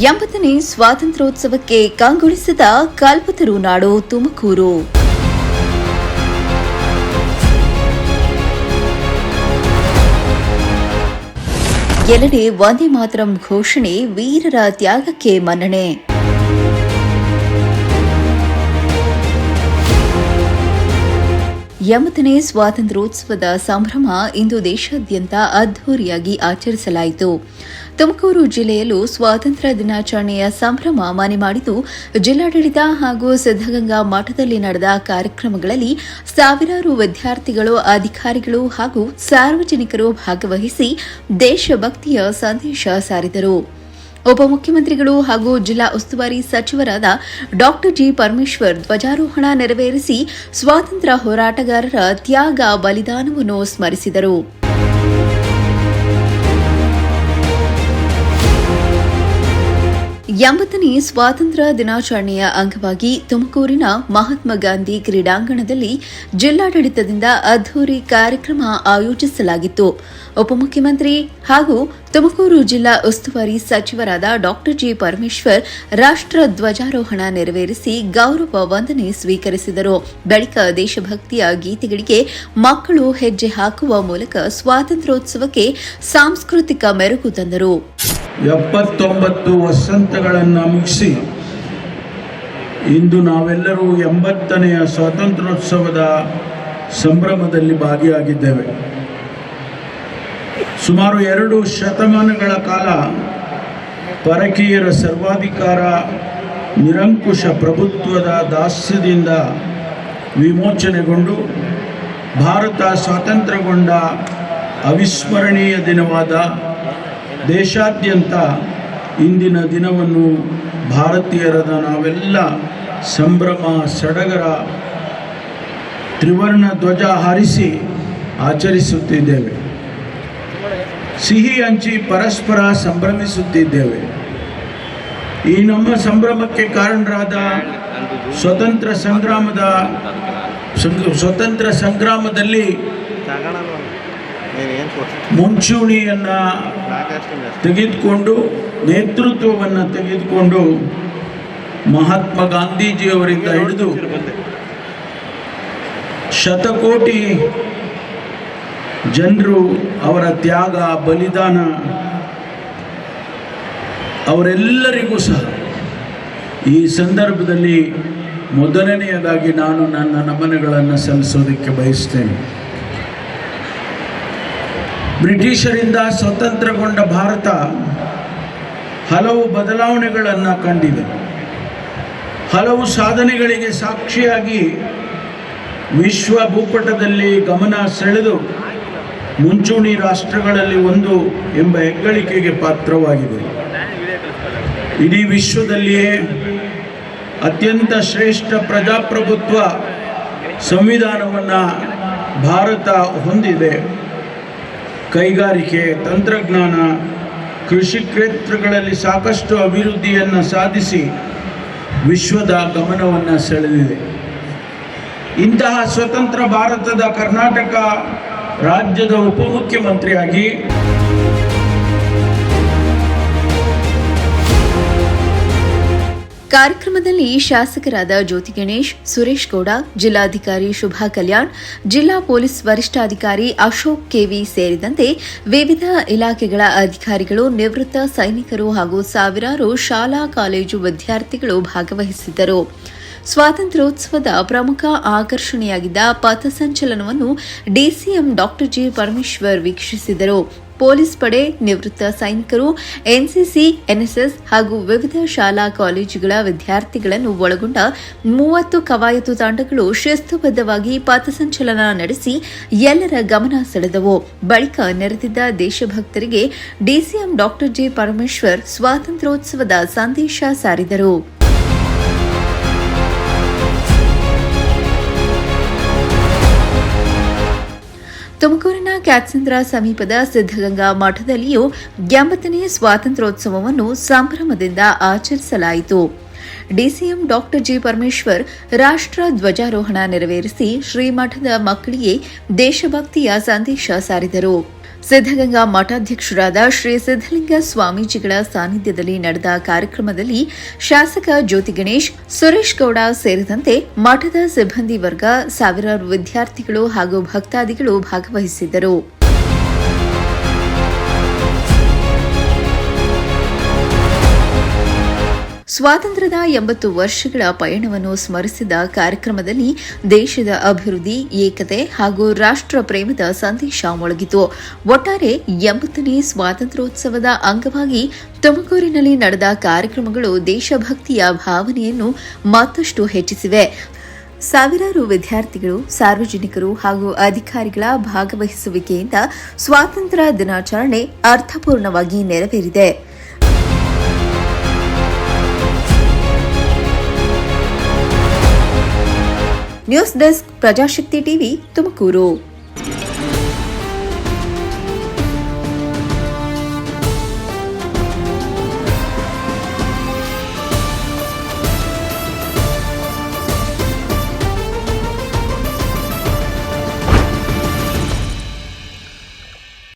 80ನೇ ಸ್ವಾತಂತ್ರ್ಯೋತ್ಸವಕ್ಕೆ ಕಂಗೊಳಿಸಿದ ಕಲ್ಪತರು ನಾಡು ತುಮಕೂರು. ಎಲ್ಲೆಡೆ ವಂದೇ ಮಾತರಂ ಘೋಷಣೆ, ವೀರರ ತ್ಯಾಗಕ್ಕೆ ಮನ್ನಣೆ. ಎಂಬತ್ತನೇ ಸ್ವಾತಂತ್ರ್ಯೋತ್ಸವದ ಸಂಭ್ರಮ ಇಂದು ದೇಶಾದ್ಯಂತ ಅದ್ದೂರಿಯಾಗಿ ಆಚರಿಸಲಾಯಿತು. ತುಮಕೂರು ಜಿಲ್ಲೆಯಲ್ಲೂ ಸ್ವಾತಂತ್ರ್ಯ ದಿನಾಚರಣೆಯ ಸಂಭ್ರಮ ಮನೆ ಮಾಡಿದ್ದು, ಜಿಲ್ಲಾಡಳಿತ ಹಾಗೂ ಸಿದ್ದಗಂಗಾ ಮಠದಲ್ಲಿ ನಡೆದ ಕಾರ್ಯಕ್ರಮಗಳಲ್ಲಿ ಸಾವಿರಾರು ವಿದ್ಯಾರ್ಥಿಗಳು, ಅಧಿಕಾರಿಗಳು ಹಾಗೂ ಸಾರ್ವಜನಿಕರು ಭಾಗವಹಿಸಿ ದೇಶಭಕ್ತಿಯ ಸಂದೇಶ ಸಾರಿದರು. ಉಪಮುಖ್ಯಮಂತ್ರಿಗಳು ಹಾಗೂ ಜಿಲ್ಲಾ ಉಸ್ತುವಾರಿ ಸಚಿವರಾದ ಡಾ ಜಿ ಪರಮೇಶ್ವರ್ ಧ್ವಜಾರೋಹಣ ನೆರವೇರಿಸಿ ಸ್ವಾತಂತ್ರ್ಯ ಹೋರಾಟಗಾರರ ತ್ಯಾಗ, ಬಲಿದಾನವನ್ನು ಸ್ಮರಿಸಿದರು. ಎಂಬತ್ತನೇ ಸ್ವಾತಂತ್ರ್ಯ ದಿನಾಚರಣೆಯ ಅಂಗವಾಗಿ ತುಮಕೂರಿನ ಮಹಾತ್ಮ ಗಾಂಧಿ ಕ್ರೀಡಾಂಗಣದಲ್ಲಿ ಜಿಲ್ಲಾಡಳಿತದಿಂದ ಅದ್ದೂರಿ ಕಾರ್ಯಕ್ರಮ ಆಯೋಜಿಸಲಾಗಿತ್ತು. ಉಪಮುಖ್ಯಮಂತ್ರಿ ಹಾಗೂ ತುಮಕೂರು ಜಿಲ್ಲಾ ಉಸ್ತುವಾರಿ ಸಚಿವರಾದ ಡಾ ಜಿ ಪರಮೇಶ್ವರ್ ರಾಷ್ಟ್ರ ಧ್ವಜಾರೋಹಣ ನೆರವೇರಿಸಿ ಗೌರವ ವಂದನೆ ಸ್ವೀಕರಿಸಿದರು. ಬಳಿಕ ದೇಶಭಕ್ತಿಯ ಗೀತೆಗಳಿಗೆ ಮಕ್ಕಳು ಹೆಜ್ಜೆ ಹಾಕುವ ಮೂಲಕ ಸ್ವಾತಂತ್ರ್ಯೋತ್ಸವಕ್ಕೆ ಸಾಂಸ್ಕೃತಿಕ ಮೆರುಗು ತಂದರು. 79 ವಸಂತಗಳನ್ನು ಮುಗಿಸಿ ಇಂದು ನಾವೆಲ್ಲರೂ 80ನೆಯ ಸ್ವಾತಂತ್ರ್ಯೋತ್ಸವದ ಸಂಭ್ರಮದಲ್ಲಿ ಭಾಗಿಯಾಗಿದ್ದೇವೆ. ಸುಮಾರು 2 ಶತಮಾನಗಳ ಕಾಲ ಪರಕೀಯರ ಸರ್ವಾಧಿಕಾರ, ನಿರಂಕುಶ ಪ್ರಭುತ್ವದ ದಾಸ್ಯದಿಂದ ವಿಮೋಚನೆಗೊಂಡು ಭಾರತ ಸ್ವಾತಂತ್ರ್ಯಗೊಂಡ ಅವಿಸ್ಮರಣೀಯ ದಿನವಾದ ದೇಶಾದ್ಯಂತ ಇಂದಿನ ದಿನವನ್ನು ಭಾರತೀಯರಾದ ನಾವೆಲ್ಲ ಸಂಭ್ರಮ ಸಡಗರ ತ್ರಿವರ್ಣ ಧ್ವಜ ಹಾರಿಸಿ ಆಚರಿಸುತ್ತಿದ್ದೇವೆ. ಸಿಹಿ ಹಂಚಿ ಪರಸ್ಪರ ಸಂಭ್ರಮಿಸುತ್ತಿದ್ದೇವೆ. ಈ ನಮ್ಮ ಸಂಭ್ರಮಕ್ಕೆ ಕಾರಣರಾದ ಸ್ವತಂತ್ರ ಸಂಗ್ರಾಮದಲ್ಲಿ ಮುಂಚೂಣಿಯನ್ನು ತೆಗೆದುಕೊಂಡು ನೇತೃತ್ವವನ್ನು ತೆಗೆದುಕೊಂಡು ಮಹಾತ್ಮ ಗಾಂಧೀಜಿಯವರಿಂದ ಹಿಡಿದು ಶತಕೋಟಿ ಜನರು ಅವರ ತ್ಯಾಗ, ಬಲಿದಾನ ಅವರೆಲ್ಲರಿಗೂ ಸಹ ಈ ಸಂದರ್ಭದಲ್ಲಿ ಮೊದಲನೆಯದಾಗಿ ನಾನು ನನ್ನ ನಮನಗಳನ್ನು ಸಲ್ಲಿಸೋದಕ್ಕೆ ಬಯಸ್ತೇನೆ. ಬ್ರಿಟಿಷರಿಂದ ಸ್ವತಂತ್ರಗೊಂಡ ಭಾರತ ಹಲವು ಬದಲಾವಣೆಗಳನ್ನು ಕಂಡಿದೆ. ಹಲವು ಸಾಧನೆಗಳಿಗೆ ಸಾಕ್ಷಿಯಾಗಿ ವಿಶ್ವ ಭೂಪಟದಲ್ಲಿ ಗಮನ ಸೆಳೆದು ಮುಂಚೂಣಿ ರಾಷ್ಟ್ರಗಳಲ್ಲಿ ಒಂದು ಎಂಬ ಹೆಗ್ಗಳಿಕೆಗೆ ಪಾತ್ರವಾಗಿದೆ. ಇಡೀ ವಿಶ್ವದಲ್ಲಿಯೇ ಅತ್ಯಂತ ಶ್ರೇಷ್ಠ ಪ್ರಜಾಪ್ರಭುತ್ವ ಸಂವಿಧಾನವನ್ನು ಭಾರತ ಹೊಂದಿದೆ. ಕೈಗಾರಿಕೆ, ತಂತ್ರಜ್ಞಾನ, ಕೃಷಿ ಕ್ಷೇತ್ರಗಳಲ್ಲಿ ಸಾಕಷ್ಟು ಅಭಿವೃದ್ಧಿಯನ್ನು ಸಾಧಿಸಿ ವಿಶ್ವದ ಗಮನವನ್ನು ಸೆಳೆದಿದೆ. ಇಂತಹ ಸ್ವತಂತ್ರ ಭಾರತದ ಕರ್ನಾಟಕ ರಾಜ್ಯದ ಉಪಮುಖ್ಯಮಂತ್ರಿಯಾಗಿ ಕಾರ್ಯಕ್ರಮದಲ್ಲಿ ಶಾಸಕರಾದ ಜ್ಯೋತಿ ಗಣೇಶ್, ಸುರೇಶ್ ಗೌಡ, ಜಿಲ್ಲಾಧಿಕಾರಿ ಶುಭಾ ಕಲ್ಯಾಣ್, ಜಿಲ್ಲಾ ಪೊಲೀಸ್ ವರಿಷ್ಠಾಧಿಕಾರಿ ಅಶೋಕ್ ಕೆವಿ ಸೇರಿದಂತೆ ವಿವಿಧ ಇಲಾಖೆಗಳ ಅಧಿಕಾರಿಗಳು, ನಿವೃತ್ತ ಸೈನಿಕರು ಹಾಗೂ ಸಾವಿರಾರು ಶಾಲಾ ಕಾಲೇಜು ವಿದ್ಯಾರ್ಥಿಗಳು ಭಾಗವಹಿಸಿದ್ದರು. ಸ್ವಾತಂತ್ರ್ಯೋತ್ಸವದ ಪ್ರಮುಖ ಆಕರ್ಷಣೆಯಾಗಿದ್ದ ಪಥಸಂಚಲನವನ್ನು ಡಿಸಿಎಂ ಡಾ ಜಿ ಪರಮೇಶ್ವರ್ ವೀಕ್ಷಿಸಿದರು. ಪೊಲೀಸ್ ಪಡೆ, ನಿವೃತ್ತ ಸೈನಿಕರು, ಎನ್ಸಿಸಿ, ಎನ್ಎಸ್ಎಸ್ ಹಾಗೂ ವಿವಿಧ ಶಾಲಾ ಕಾಲೇಜುಗಳ ವಿದ್ಯಾರ್ಥಿಗಳನ್ನು ಒಳಗೊಂಡ 30 ಕವಾಯತು ತಂಡಗಳು ಶಿಸ್ತುಬದ್ಧವಾಗಿ ಪಥಸಂಚಲನ ನಡೆಸಿ ಎಲ್ಲರ ಗಮನ ಸೆಳೆದವು. ಬಳಿಕ ನೆರೆದಿದ್ದ ದೇಶಭಕ್ತರಿಗೆ ಡಿಸಿಎಂ ಡಾ ಜಿ ಪರಮೇಶ್ವರ್ ಸ್ವಾತಂತ್ರ್ಯೋತ್ಸವದ ಸಂದೇಶ ಸಾರಿದರು. ತುಮಕೂರಿನ ಕ್ಯಾತ್ಸಂದ್ರ ಸಮೀಪದ ಸಿದ್ದಗಂಗಾ ಮಠದಲ್ಲಿಯೂ 80ನೇ ಸ್ವಾತಂತ್ರ್ಯೋತ್ಸವವನ್ನು ಸಂಭ್ರಮದಿಂದ ಆಚರಿಸಲಾಯಿತು. ಡಿಸಿಎಂ ಡಾ ಜಿ ಪರಮೇಶ್ವರ್ ರಾಷ್ಟ್ರ ಧ್ವಜಾರೋಹಣ ನೆರವೇರಿಸಿ ಶ್ರೀಮಠದ ಮಕ್ಕಳಿಗೆ ದೇಶಭಕ್ತಿಯ ಸಂದೇಶ ಸಾರಿದರು. ಸಿದ್ದಗಂಗಾ ಮಠಾಧ್ಯಕ್ಷರಾದ ಶ್ರೀ ಸಿದ್ದಲಿಂಗ ಸ್ವಾಮೀಜಿಗಳ ಸಾನ್ನಿಧ್ಯದಲ್ಲಿ ನಡೆದ ಕಾರ್ಯಕ್ರಮದಲ್ಲಿ ಶಾಸಕ ಜ್ಯೋತಿ ಗಣೇಶ್, ಸುರೇಶ್ ಗೌಡ ಸೇರಿದಂತೆ ಮಠದ ಸಿಬ್ಬಂದಿ ವರ್ಗ, ಸಾವಿರಾರು ವಿದ್ಯಾರ್ಥಿಗಳು ಹಾಗೂ ಭಕ್ತಾದಿಗಳು ಭಾಗವಹಿಸಿದ್ದರು. ಸ್ವಾತಂತ್ರ್ಯದ 80 ವರ್ಷಗಳ ಪಯಣವನ್ನು ಸ್ಮರಿಸಿದ ಕಾರ್ಯಕ್ರಮದಲ್ಲಿ ದೇಶದ ಅಭಿವೃದ್ಧಿ, ಏಕತೆ ಹಾಗೂ ರಾಷ್ಟ್ರ ಪ್ರೇಮದ ಸಂದೇಶ ಮೊಳಗಿತು. ಒಟ್ಟಾರೆ 80ನೇ ಸ್ವಾತಂತ್ರ್ಯೋತ್ಸವದ ಅಂಗವಾಗಿ ತುಮಕೂರಿನಲ್ಲಿ ನಡೆದ ಕಾರ್ಯಕ್ರಮಗಳು ದೇಶಭಕ್ತಿಯ ಭಾವನೆಯನ್ನು ಮತ್ತಷ್ಟು ಹೆಚ್ಚಿಸಿವೆ. ಸಾವಿರಾರು ವಿದ್ಯಾರ್ಥಿಗಳು, ಸಾರ್ವಜನಿಕರು ಹಾಗೂ ಅಧಿಕಾರಿಗಳ ಭಾಗವಹಿಸುವಿಕೆಯಿಂದ ಸ್ವಾತಂತ್ರ್ಯ ದಿನಾಚರಣೆ ಅರ್ಥಪೂರ್ಣವಾಗಿ ನೆರವೇರಿದೆ. News desk, Prajashakti TV, Tumakuru.